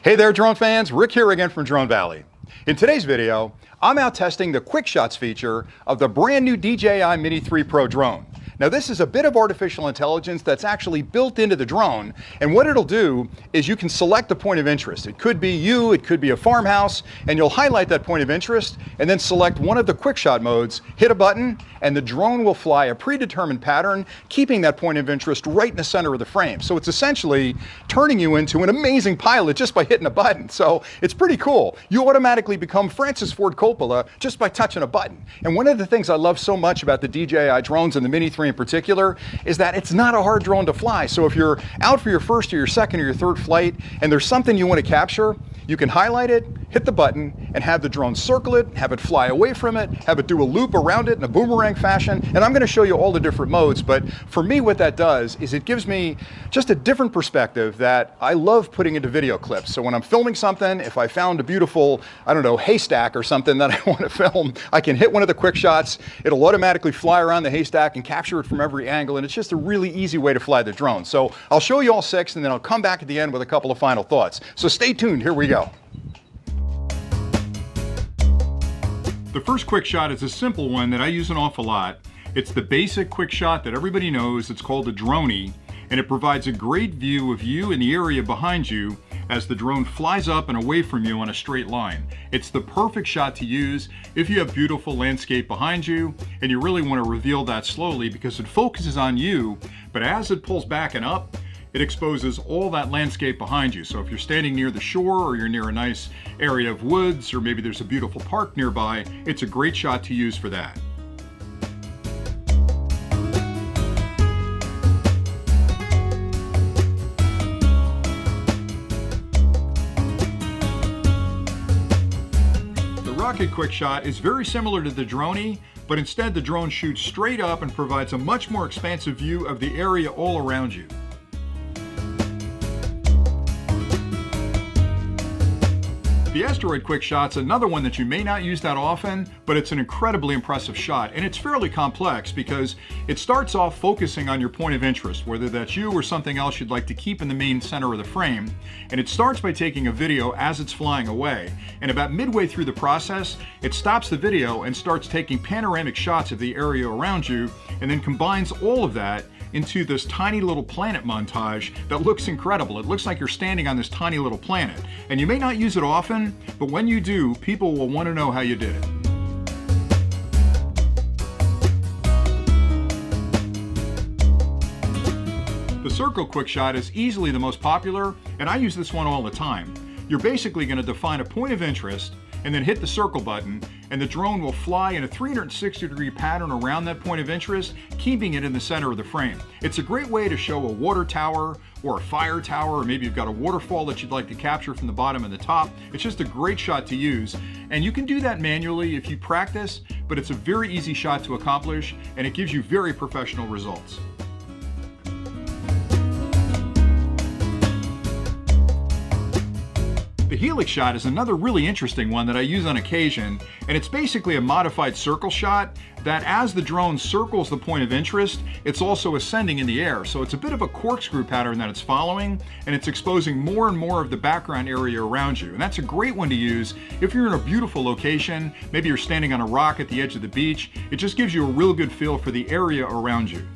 Hey there drone fans, Rick here again from Drone Valley. In today's video, I'm out testing the Quickshots feature of the brand new DJI Mni3 Pro drone. Now this is a bit of artificial intelligence that's actually built into the drone, and what it'll do is you can select a point of interest. It could be you, it could be a farmhouse, and you'll highlight that point of interest and then select one of the quickshot modes, hit a button, and the drone will fly a predetermined pattern, keeping that point of interest right in the center of the frame. So it's essentially turning you into an amazing pilot just by hitting a button. So it's pretty cool. You automatically become Francis Ford Coppola just by touching a button. And one of the things I love so much about the DJI drones and the Mni3 in particular is that it's not a hard drone to fly. So if you're out for your first or your second or your third flight and there's something you want to capture, you can highlight it, hit the button, and have the drone circle it, have it fly away from it, have it do a loop around it in a boomerang fashion. And I'm going to show you all the different modes, but for me what that does is it gives me just a different perspective that I love putting into video clips. So when I'm filming something, if I found a beautiful, I don't know, haystack or something that I want to film, I can hit one of the quick shots, it'll automatically fly around the haystack and capture it from every angle, and it's just a really easy way to fly the drone. So I'll show you all six, and then I'll come back at the end with a couple of final thoughts. So stay tuned, here we go. The first quick shot is a simple one that I use an awful lot. It's the basic quick shot that everybody knows. It's called a Dronie, and it provides a great view of you and the area behind you as the drone flies up and away from you on a straight line. It's the perfect shot to use if you have beautiful landscape behind you and you really want to reveal that slowly, because it focuses on you, but as it pulls back and up, it exposes all that landscape behind you. So if you're standing near the shore or you're near a nice area of woods, or maybe there's a beautiful park nearby, it's a great shot to use for that. The rocket quick shot is very similar to the Dronie, but instead the drone shoots straight up and provides a much more expansive view of the area all around you. The Asteroid quick shot's another one that you may not use that often, but it's an incredibly impressive shot, and it's fairly complex because it starts off focusing on your point of interest, whether that's you or something else you'd like to keep in the main center of the frame. And it starts by taking a video as it's flying away, and about midway through the process, it stops the video and starts taking panoramic shots of the area around you, and then combines all of that into this tiny little planet montage that looks incredible. It looks like you're standing on this tiny little planet. And you may not use it often, but when you do, people will want to know how you did it. The circle quick shot is easily the most popular, and I use this one all the time. You're basically going to define a point of interest and then hit the circle button, and the drone will fly in a 360-degree pattern around that point of interest, keeping it in the center of the frame. It's a great way to show a water tower or a fire tower, or maybe you've got a waterfall that you'd like to capture from the bottom and the top. It's just a great shot to use, and you can do that manually if you practice, but it's a very easy shot to accomplish, and it gives you very professional results. The Helix shot is another really interesting one that I use on occasion, and it's basically a modified circle shot that as the drone circles the point of interest, it's also ascending in the air. So it's a bit of a corkscrew pattern that it's following, and it's exposing more and more of the background area around you. And that's a great one to use if you're in a beautiful location. Maybe you're standing on a rock at the edge of the beach. It just gives you a real good feel for the area around you.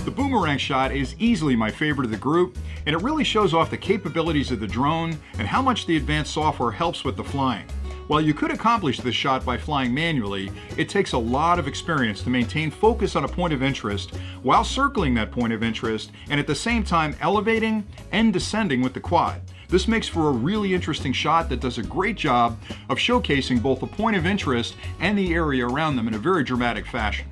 The Boomerang shot is easily my favorite of the group, and it really shows off the capabilities of the drone and how much the advanced software helps with the flying. While you could accomplish this shot by flying manually, it takes a lot of experience to maintain focus on a point of interest while circling that point of interest, and at the same time elevating and descending with the quad. This makes for a really interesting shot that does a great job of showcasing both the point of interest and the area around them in a very dramatic fashion.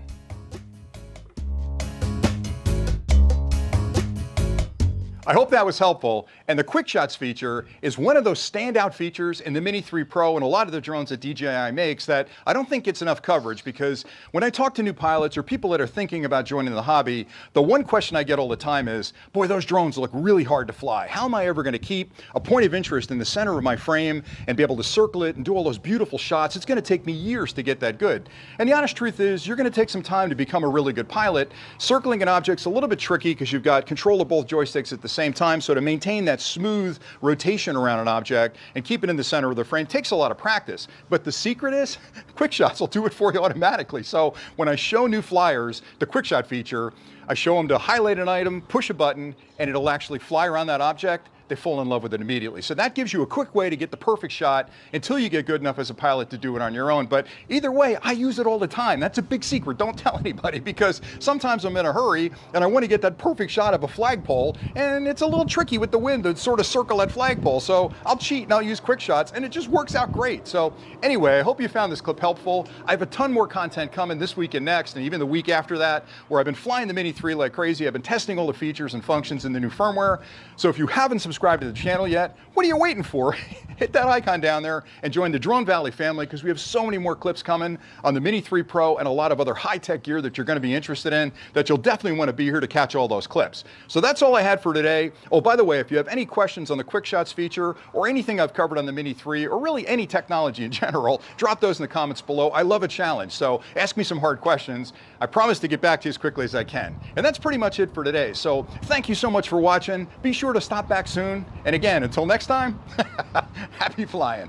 I hope that was helpful. And the Quickshots feature is one of those standout features in the Mini 3 Pro and a lot of the drones that DJI makes that I don't think gets enough coverage, because when I talk to new pilots or people that are thinking about joining the hobby, the one question I get all the time is, boy, those drones look really hard to fly. How am I ever going to keep a point of interest in the center of my frame and be able to circle it and do all those beautiful shots? It's going to take me years to get that good. And the honest truth is, you're going to take some time to become a really good pilot. Circling an object's a little bit tricky because you've got control of both joysticks at the same time, so to maintain that smooth rotation around an object and keep it in the center of the frame takes a lot of practice. But the secret is, Quickshots will do it for you automatically. So when I show new flyers the Quickshot feature, I show them to highlight an item, push a button, and it'll actually fly around that object. They fall in love with it immediately. So that gives you a quick way to get the perfect shot until you get good enough as a pilot to do it on your own. But either way, I use it all the time. That's a big secret. Don't tell anybody, because sometimes I'm in a hurry and I want to get that perfect shot of a flagpole, and it's a little tricky with the wind to sort of circle that flagpole. So I'll cheat and I'll use Quickshots, and it just works out great. So anyway, I hope you found this clip helpful. I have a ton more content coming this week and next, and even the week after that, where I've been flying the Mini 3 like crazy. I've been testing all the features and functions in the new firmware. So if you haven't subscribed to the channel yet, what are you waiting for? Hit that icon down there and join the Drone Valley family, because we have so many more clips coming on the Mini 3 Pro and a lot of other high-tech gear that you're going to be interested in, that you'll definitely want to be here to catch all those clips. So that's all I had for today. Oh, by the way, if you have any questions on the Quickshots feature or anything I've covered on the Mini 3, or really any technology in general, drop those in the comments below. I love a challenge, so ask me some hard questions. I promise to get back to you as quickly as I can. And that's pretty much it for today. So thank you so much for watching. Be sure to stop back soon. And again, until next time, happy flying.